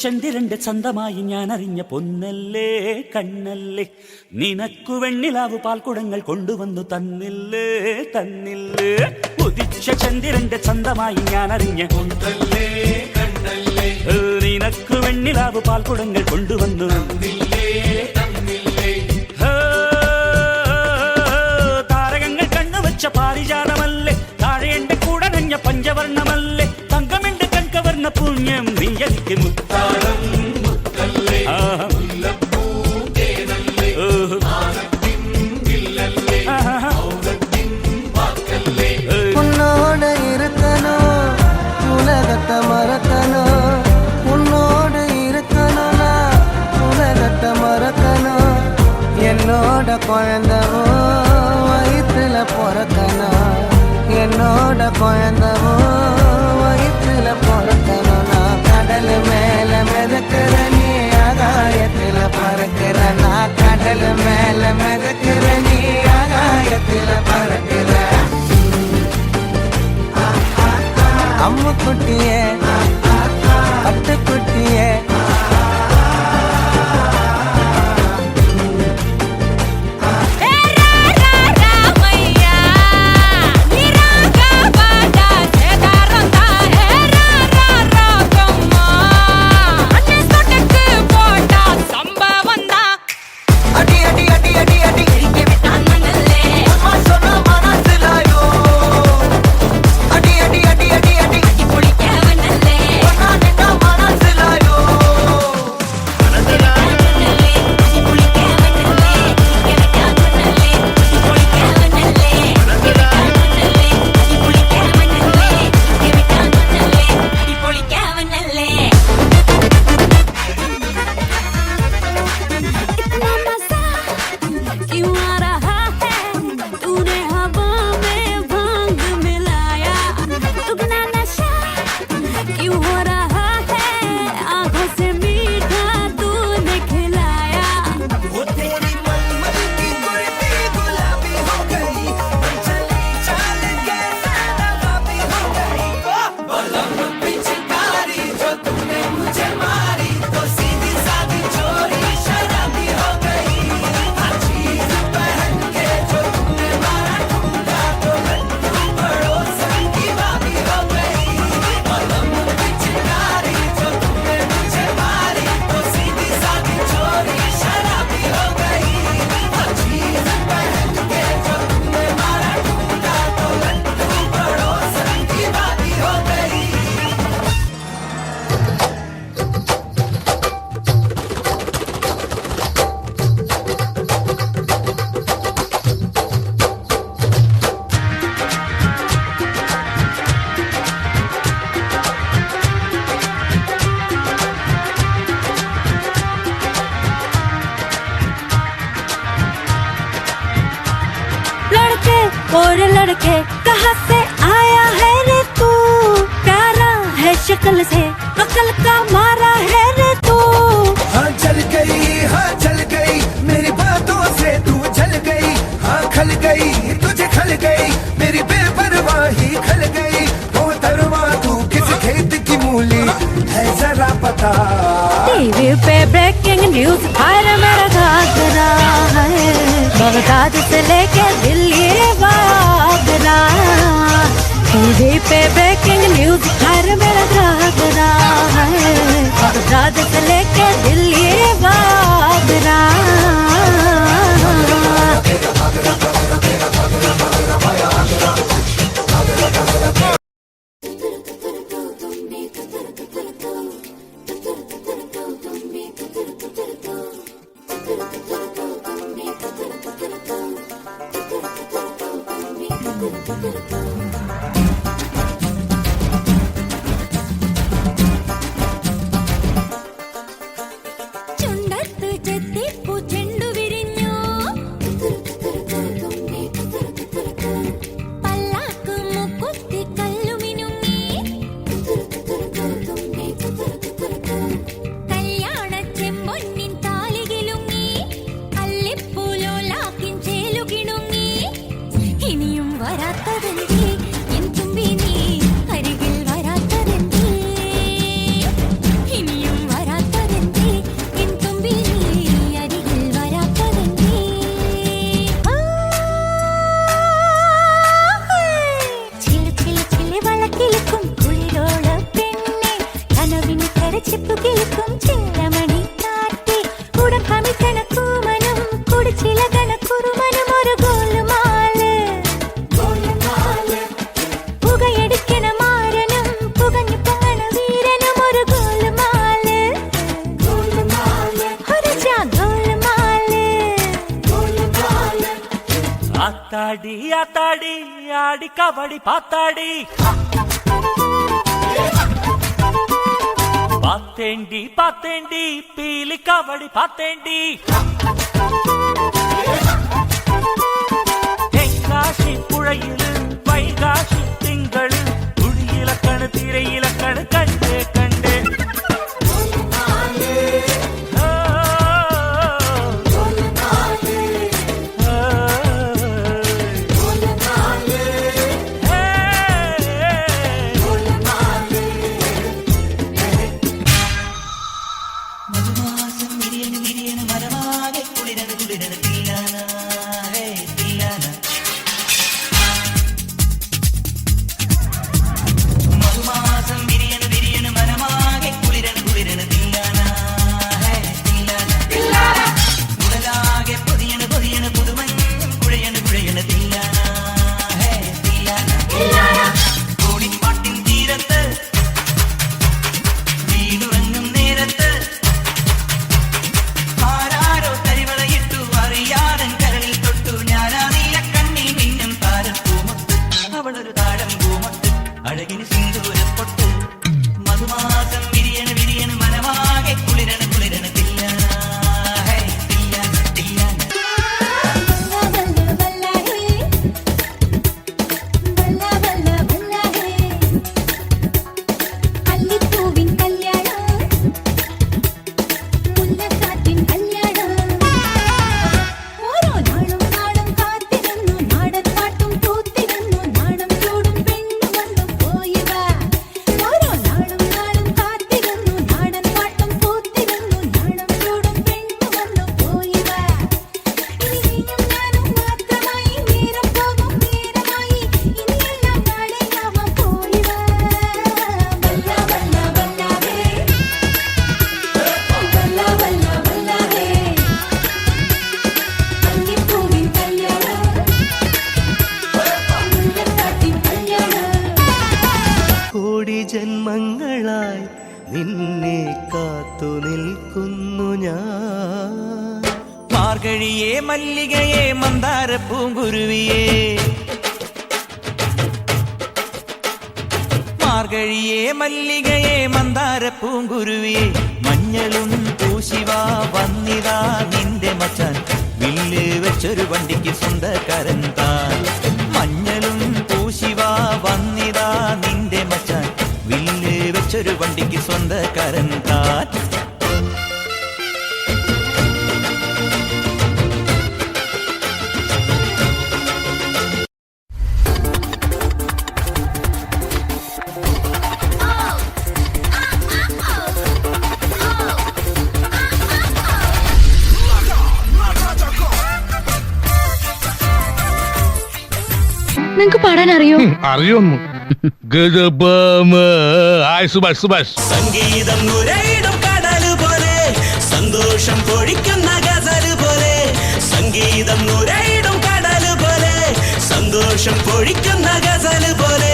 ചന്ദ്രന്റെ ചന്തമായി ഞാൻ അറിഞ്ഞ പൊന്നല്ലേ കണ്ണല്ലേ, നിനക്കു വെണ്ണിലാവു പാൽക്കുടങ്ങൾ കൊണ്ടുവന്നു തന്നില്ലേ തന്നില്ലേ. ഉദിച്ച ചന്ദ്രന്റെ ചന്തമായി ഞാൻ അറിഞ്ഞ പൊന്നല്ലേ കണ്ണല്ലേ, നിനക്കു വെണ്ണിലാവു പാൽക്കുടങ്ങൾ കൊണ്ടുവന്നു തന്നില്ലേ തന്നില്ലേ. താരകങ്ങൾ കണ്ണുവച്ച പാരിജാതമല്ലേ, താഴെന്റെ കൂടെ നഞ്ഞ പഞ്ചവർണ്ണമല്ലേ, തങ്കമെന്റെ കൺകവർണ്ണ പുണ്യം നീ എനിക്ക് മുത്താളം മുത്തല്ലേ, உன்னோடு இருக்கணும் உலகத்தை மறக்கணும், உன்னோடு இருக்கணும்னா உலகத்தை மறக்கணும். என்னோட குழந்தவோ வயிற்றுல பிறக்கணும், என்னோட குழந்தவோ வயிற்றுல பிறக்கணும். நான் கடல் மேல மிதக்கிற நீ ஆகாயத்துல பறக்கிற, நான் கடல் மேல மிதக்கிற நீ ஆகாயத்துல பறக்கிற. அம்மு குட்டியே பட்டு குட்டியே और लड़के कहाँ से आया है रे तू, प्यारा है शक्ल से अकल का मारा है रे तू. हाँ चल गई मेरी बातों से तू जल गई, हाँ खल गई तुझे खल गई मेरी बेपरवाही खल गई. वो तरवा तू किस खेत की मूली है जरा पता. टीवी पे ब्रेकिंग न्यूज हर मेरा घाघरा है, बगदाद से लेके दिल्ली आगरा. टीवी पे ब्रेकिंग न्यूज हर मेरा घाघरा है, बगदाद से लेके दिल्ली आगरा. ചുണ്ടത്ത് ചെത്തിപ്പൂ ചെണ്ടു വിരിഞ്ഞു, ஆத்தாடி ஆத்தாடி ஆடி கபடி பாத்தாடி பாத்தேண்டி பாத்தேண்டி பீலி கபடி பாத்தேண்டி தென்காசி புழையிலு வைகாசி திங்களு துடியிலக்கணு திரையிலக்கணு கண்டே கண்டே അഴകിന് സിന്ദൂരപ്പൊട്ട് മധുമാസം വിരിയണ വിരിയണ മനമാകെ കുളിരണ കുളിരണ തില്ലാന തില്ലാന തില്ലാന അല്ലിപ്പൂവിൻ കല്യാണം മുല്ലക്കാറ്റിൻ കല്യാണം ഓരോ നാളും നാടും കാത്തിരുന്നു നാടൻ പാട്ടും കൂത്തിരുന്നു നാടം ചൂടും പെണ്ണു വന്നു പോയിവ ഓരോ നാളും നാടും കാത്തിരുന്നു നാടൻ പാട്ടും കൂത്തിരുന്നു നാടം ചൂടും പെണ്ണു വന്നു പോയിവ ഇനി നീയും ഞാനും മാത്രമായി നേരം പോകും നേരമായി ഇനിയെല്ലാം നാളെയാവാൻ പോയിവ വല്ല വല്ല വല്ലാഹേ വല്ല വല്ല വല്ലാഹേ അല്ലിപ്പൂവിൻ കല്യാണം മുല്ലക്കാട്ടിൻ കല്യാണം കോടി ജന്മങ്ങളായി നിന്നെ കാത്തു നിൽക്കുന്നു ഞാൻ മാർഗഴിയേ മല്ലികയെ മന്ദാര പൂങ്കുരുവിയേ മാർഗഴിയേ മല്ലികയെ മന്ദാര പൂങ്കുരുവിയേ മഞ്ഞളും പൂശിവാ വന്നിതാ നിന്റെ മച്ചാൻ വില്ല് വെച്ചൊരു വണ്ടിക്ക് സ്വന്തക്കാരൻ താൻ മഞ്ഞളും പൂശിവാ വന്നിതാ നിന്റെ മച്ചാൻ വില്ല് വെച്ചൊരു വണ്ടിക്ക് സ്വന്തക്കാരൻ താൻ നിങ്ങക്ക് പാടാൻ അറിയോ അറിയൊന്നു ഹായ് സുഭാഷ് സുഭാഷ് സംഗീതം നുരയിടും കടല് പോലെ സന്തോഷം പൊഴിക്കുന്ന ഗസല് പോലെ സംഗീതം നുരയിടും കടല് പോലെ സന്തോഷം പൊഴിക്കുന്ന ഗസല് പോലെ